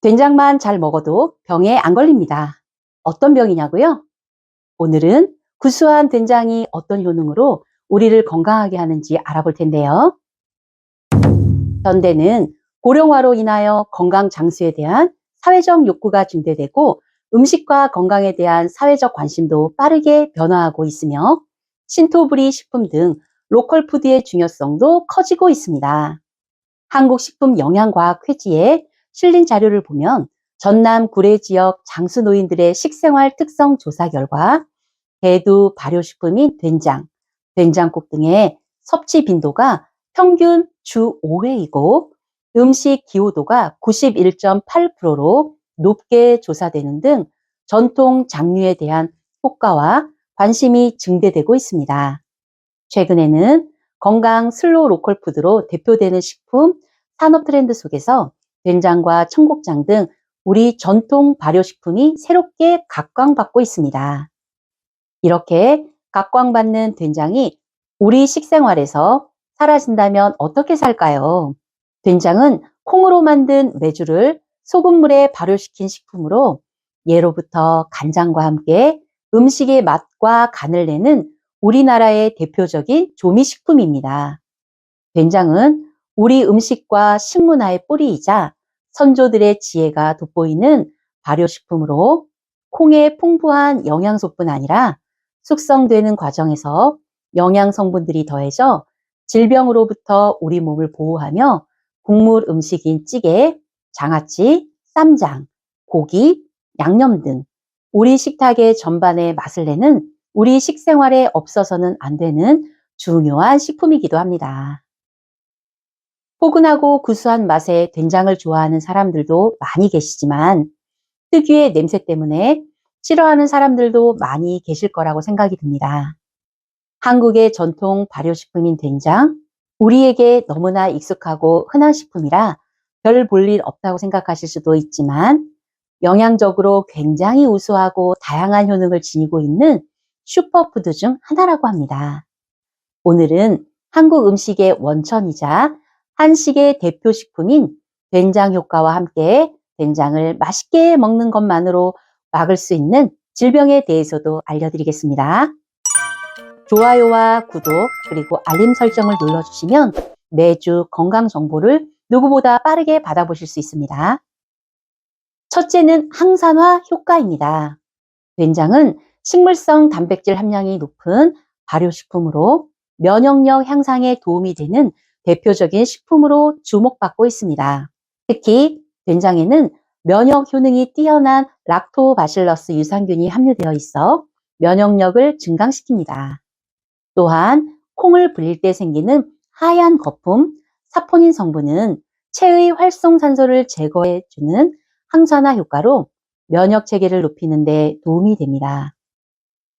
된장만 잘 먹어도 병에 안 걸립니다. 어떤 병이냐고요? 오늘은 구수한 된장이 어떤 효능으로 우리를 건강하게 하는지 알아볼 텐데요. 현대는 고령화로 인하여 건강 장수에 대한 사회적 욕구가 증대되고 음식과 건강에 대한 사회적 관심도 빠르게 변화하고 있으며 신토부리 식품 등 로컬 푸드의 중요성도 커지고 있습니다. 한국식품영양과학 회지에 실린 자료를 보면 전남 구례 지역 장수 노인들의 식생활 특성 조사 결과 대두 발효식품인 된장, 된장국 등의 섭취 빈도가 평균 주 5회이고 음식 기호도가 91.8%로 높게 조사되는 등 전통 장류에 대한 효과와 관심이 증대되고 있습니다. 최근에는 건강 슬로우 로컬 푸드로 대표되는 식품 산업 트렌드 속에서 된장과 청국장 등 우리 전통 발효식품이 새롭게 각광받고 있습니다. 이렇게 각광받는 된장이 우리 식생활에서 사라진다면 어떻게 살까요? 된장은 콩으로 만든 메주를 소금물에 발효시킨 식품으로 예로부터 간장과 함께 음식의 맛과 간을 내는 우리나라의 대표적인 조미식품입니다. 된장은 우리 음식과 식문화의 뿌리이자 선조들의 지혜가 돋보이는 발효식품으로 콩의 풍부한 영양소뿐 아니라 숙성되는 과정에서 영양 성분들이 더해져 질병으로부터 우리 몸을 보호하며 국물 음식인 찌개, 장아찌, 쌈장, 고기, 양념 등 우리 식탁의 전반에 맛을 내는 우리 식생활에 없어서는 안 되는 중요한 식품이기도 합니다. 포근하고 구수한 맛의 된장을 좋아하는 사람들도 많이 계시지만 특유의 냄새 때문에 싫어하는 사람들도 많이 계실 거라고 생각이 듭니다. 한국의 전통 발효식품인 된장, 우리에게 너무나 익숙하고 흔한 식품이라 별 볼 일 없다고 생각하실 수도 있지만 영양적으로 굉장히 우수하고 다양한 효능을 지니고 있는 슈퍼푸드 중 하나라고 합니다. 오늘은 한국 음식의 원천이자 한식의 대표 식품인 된장 효과와 함께 된장을 맛있게 먹는 것만으로 막을 수 있는 질병에 대해서도 알려드리겠습니다. 좋아요와 구독 그리고 알림 설정을 눌러주시면 매주 건강 정보를 누구보다 빠르게 받아보실 수 있습니다. 첫째는 항산화 효과입니다. 된장은 식물성 단백질 함량이 높은 발효식품으로 면역력 향상에 도움이 되는 대표적인 식품으로 주목받고 있습니다. 특히 된장에는 면역 효능이 뛰어난 락토바실러스 유산균이 함유되어 있어 면역력을 증강시킵니다. 또한 콩을 불릴 때 생기는 하얀 거품, 사포닌 성분은 체의 활성산소를 제거해주는 항산화 효과로 면역 체계를 높이는 데 도움이 됩니다.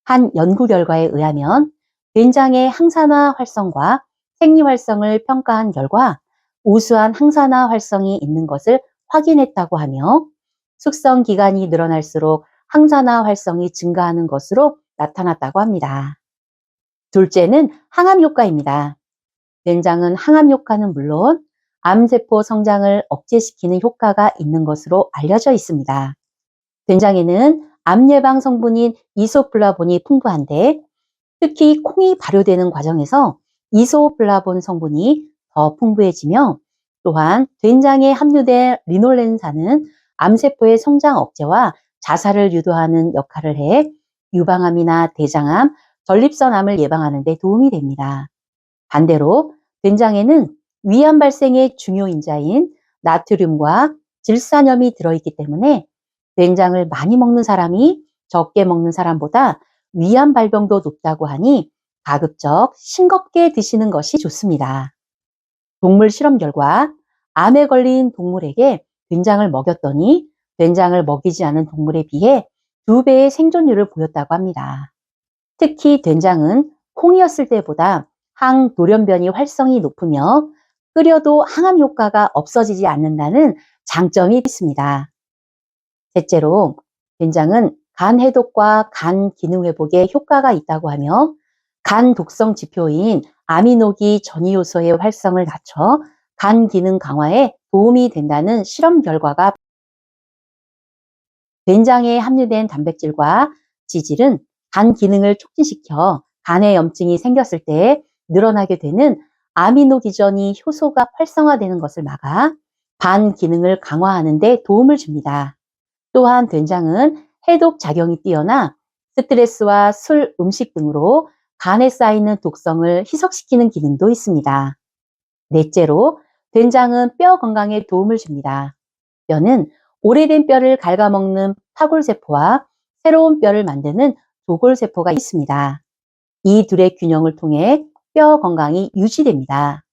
한 연구 결과에 의하면 된장의 항산화 활성과 생리 활성을 평가한 결과 우수한 항산화 활성이 있는 것을 확인했다고 하며 숙성 기간이 늘어날수록 항산화 활성이 증가하는 것으로 나타났다고 합니다. 둘째는 항암 효과입니다. 된장은 항암 효과는 물론 암세포 성장을 억제시키는 효과가 있는 것으로 알려져 있습니다. 된장에는 암 예방 성분인 이소플라본이 풍부한데 특히 콩이 발효되는 과정에서 이소플라본 성분이 더 풍부해지며 또한 된장에 함유된 리놀렌산은 암세포의 성장 억제와 자살을 유도하는 역할을 해 유방암이나 대장암, 전립선암을 예방하는 데 도움이 됩니다. 반대로 된장에는 위암 발생의 중요 인자인 나트륨과 질산염이 들어있기 때문에 된장을 많이 먹는 사람이 적게 먹는 사람보다 위암 발병도 높다고 하니 가급적 싱겁게 드시는 것이 좋습니다. 동물 실험 결과 암에 걸린 동물에게 된장을 먹였더니 된장을 먹이지 않은 동물에 비해 2배의 생존율을 보였다고 합니다. 특히 된장은 콩이었을 때보다 항돌연변이 활성이 높으며 끓여도 항암 효과가 없어지지 않는다는 장점이 있습니다. 셋째로 된장은 간 해독과 간 기능 회복에 효과가 있다고 하며 간 독성 지표인 아미노기 전이 요소의 활성을 낮춰 간 기능 강화에 도움이 된다는 실험 결과가 된장에 함유된 단백질과 지질은 간 기능을 촉진시켜 간에 염증이 생겼을 때 늘어나게 되는 아미노 기전이 효소가 활성화되는 것을 막아 간 기능을 강화하는 데 도움을 줍니다. 또한 된장은 해독 작용이 뛰어나 스트레스와 술, 음식 등으로 간에 쌓이는 독성을 희석시키는 기능도 있습니다. 넷째로 된장은 뼈 건강에 도움을 줍니다. 뼈는 오래된 뼈를 갉아먹는 파골세포와 새로운 뼈를 만드는 조골세포가 있습니다. 이 둘의 균형을 통해 뼈 건강이 유지됩니다.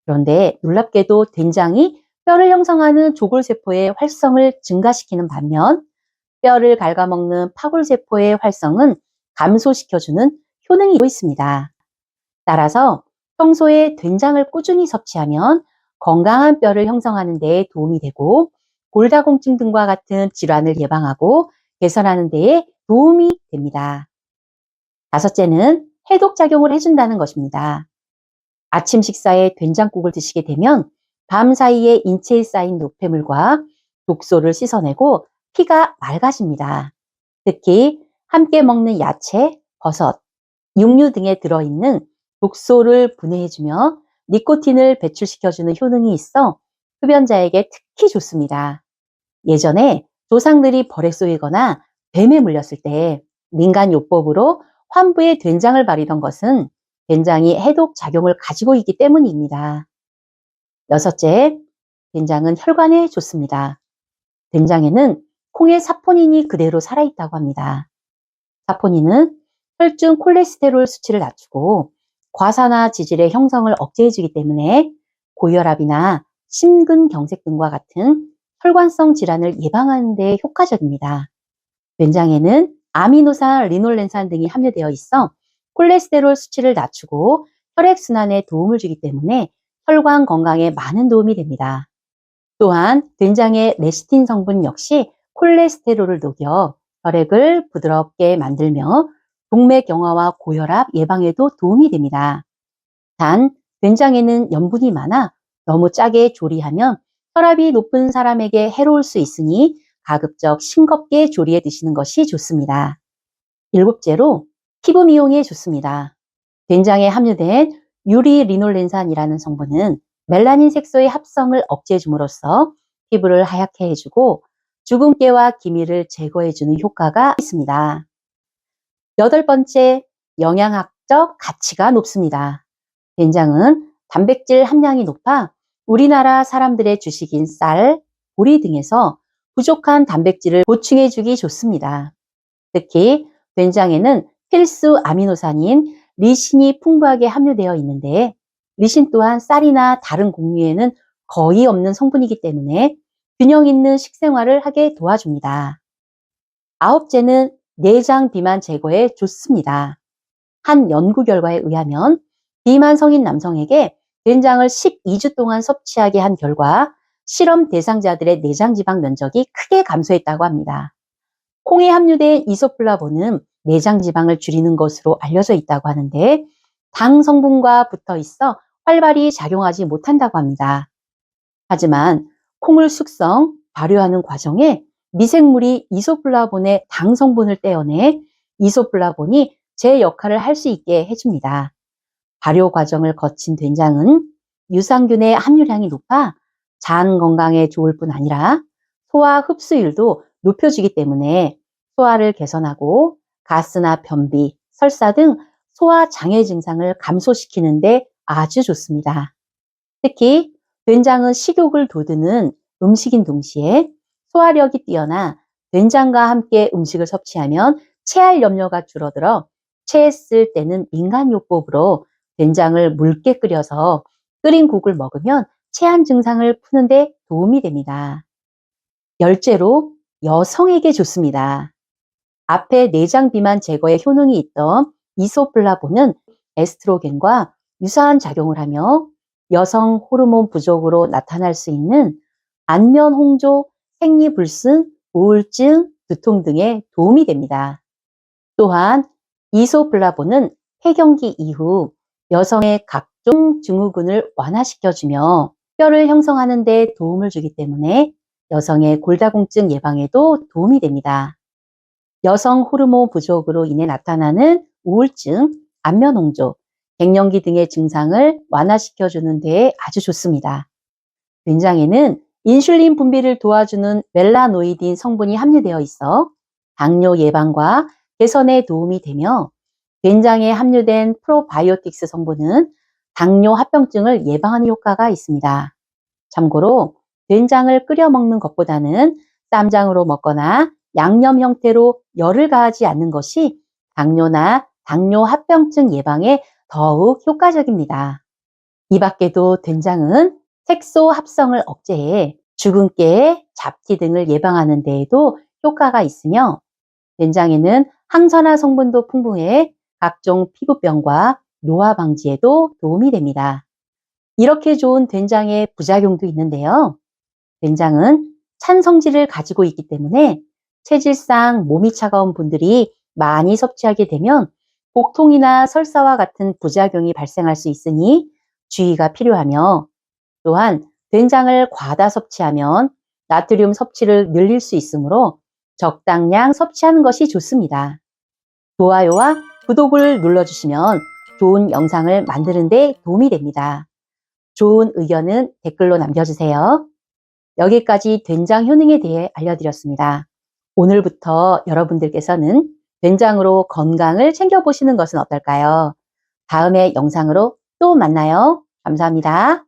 그런데 놀랍게도 된장이 뼈를 형성하는 조골세포의 활성을 증가시키는 반면 뼈를 갉아먹는 파골세포의 활성은 감소시켜주는 효능이 있습니다. 따라서 평소에 된장을 꾸준히 섭취하면 건강한 뼈를 형성하는 데 도움이 되고 골다공증 등과 같은 질환을 예방하고 개선하는 데에 도움이 됩니다. 다섯째는 해독작용을 해준다는 것입니다. 아침 식사에 된장국을 드시게 되면 밤 사이에 인체에 쌓인 노폐물과 독소를 씻어내고 피가 맑아집니다. 특히 함께 먹는 야채, 버섯, 육류 등에 들어있는 독소를 분해해주며 니코틴을 배출시켜주는 효능이 있어 흡연자에게 특히 좋습니다. 예전에 조상들이 벌에 쏘이거나 뱀에 물렸을 때 민간요법으로 환부에 된장을 바르던 것은 된장이 해독 작용을 가지고 있기 때문입니다. 여섯째, 된장은 혈관에 좋습니다. 된장에는 콩의 사포닌이 그대로 살아있다고 합니다. 사포닌은 혈중 콜레스테롤 수치를 낮추고 과산화 지질의 형성을 억제해주기 때문에 고혈압이나 심근경색 등과 같은 혈관성 질환을 예방하는 데 효과적입니다. 된장에는 아미노산, 리놀렌산 등이 함유되어 있어 콜레스테롤 수치를 낮추고 혈액순환에 도움을 주기 때문에 혈관 건강에 많은 도움이 됩니다. 또한 된장의 레시틴 성분 역시 콜레스테롤을 녹여 혈액을 부드럽게 만들며 동맥 경화와 고혈압 예방에도 도움이 됩니다. 단, 된장에는 염분이 많아 너무 짜게 조리하면 혈압이 높은 사람에게 해로울 수 있으니 가급적 싱겁게 조리해 드시는 것이 좋습니다. 일곱째로 피부 미용에 좋습니다. 된장에 함유된 유리리놀렌산이라는 성분은 멜라닌 색소의 합성을 억제해 줌으로써 피부를 하얗게 해주고 주근깨와 기미를 제거해 주는 효과가 있습니다. 여덟 번째, 영양학적 가치가 높습니다. 된장은 단백질 함량이 높아 우리나라 사람들의 주식인 쌀, 보리 등에서 부족한 단백질을 보충해 주기 좋습니다. 특히 된장에는 필수 아미노산인 리신이 풍부하게 함유되어 있는데 리신 또한 쌀이나 다른 곡류에는 거의 없는 성분이기 때문에 균형 있는 식생활을 하게 도와줍니다. 아홉째는 내장 비만 제거에 좋습니다. 한 연구 결과에 의하면 비만 성인 남성에게 된장을 12주 동안 섭취하게 한 결과 실험 대상자들의 내장 지방 면적이 크게 감소했다고 합니다. 콩에 함유된 이소플라본은 내장 지방을 줄이는 것으로 알려져 있다고 하는데 당 성분과 붙어 있어 활발히 작용하지 못한다고 합니다. 하지만 콩을 숙성, 발효하는 과정에 미생물이 이소플라본의 당 성분을 떼어내 이소플라본이 제 역할을 할 수 있게 해줍니다. 발효 과정을 거친 된장은 유산균의 함유량이 높아 장 건강에 좋을 뿐 아니라 소화 흡수율도 높여주기 때문에 소화를 개선하고 가스나 변비, 설사 등 소화 장애 증상을 감소시키는데 아주 좋습니다. 특히 된장은 식욕을 돋우는 음식인 동시에 소화력이 뛰어나 된장과 함께 음식을 섭취하면 체할 염려가 줄어들어 체했을 때는 민간요법으로 된장을 묽게 끓여서 끓인 국을 먹으면 체한 증상을 푸는데 도움이 됩니다. 열째로 여성에게 좋습니다. 앞에 내장 비만 제거에 효능이 있던 이소플라본은 에스트로겐과 유사한 작용을 하며 여성 호르몬 부족으로 나타날 수 있는 안면 홍조, 생리불순, 우울증, 두통 등에 도움이 됩니다. 또한 이소플라본은 폐경기 이후 여성의 각종 증후군을 완화시켜주며 뼈를 형성하는 데 도움을 주기 때문에 여성의 골다공증 예방에도 도움이 됩니다. 여성 호르몬 부족으로 인해 나타나는 우울증, 안면홍조, 갱년기 등의 증상을 완화시켜주는 데 아주 좋습니다. 된장에는 인슐린 분비를 도와주는 멜라노이딘 성분이 함유되어 있어 당뇨 예방과 개선에 도움이 되며, 된장에 함유된 프로바이오틱스 성분은 당뇨 합병증을 예방하는 효과가 있습니다. 참고로 된장을 끓여 먹는 것보다는 쌈장으로 먹거나 양념 형태로 열을 가하지 않는 것이 당뇨나 당뇨 합병증 예방에 더욱 효과적입니다. 이 밖에도 된장은 색소 합성을 억제해 주근깨, 잡티 등을 예방하는 데에도 효과가 있으며, 된장에는 항산화 성분도 풍부해 각종 피부병과 노화 방지에도 도움이 됩니다. 이렇게 좋은 된장의 부작용도 있는데요. 된장은 찬 성질을 가지고 있기 때문에 체질상 몸이 차가운 분들이 많이 섭취하게 되면 복통이나 설사와 같은 부작용이 발생할 수 있으니 주의가 필요하며, 또한 된장을 과다 섭취하면 나트륨 섭취를 늘릴 수 있으므로 적당량 섭취하는 것이 좋습니다. 좋아요와 구독을 눌러주시면 좋은 영상을 만드는 데 도움이 됩니다. 좋은 의견은 댓글로 남겨주세요. 여기까지 된장 효능에 대해 알려드렸습니다. 오늘부터 여러분들께서는 된장으로 건강을 챙겨보시는 것은 어떨까요? 다음에 영상으로 또 만나요. 감사합니다.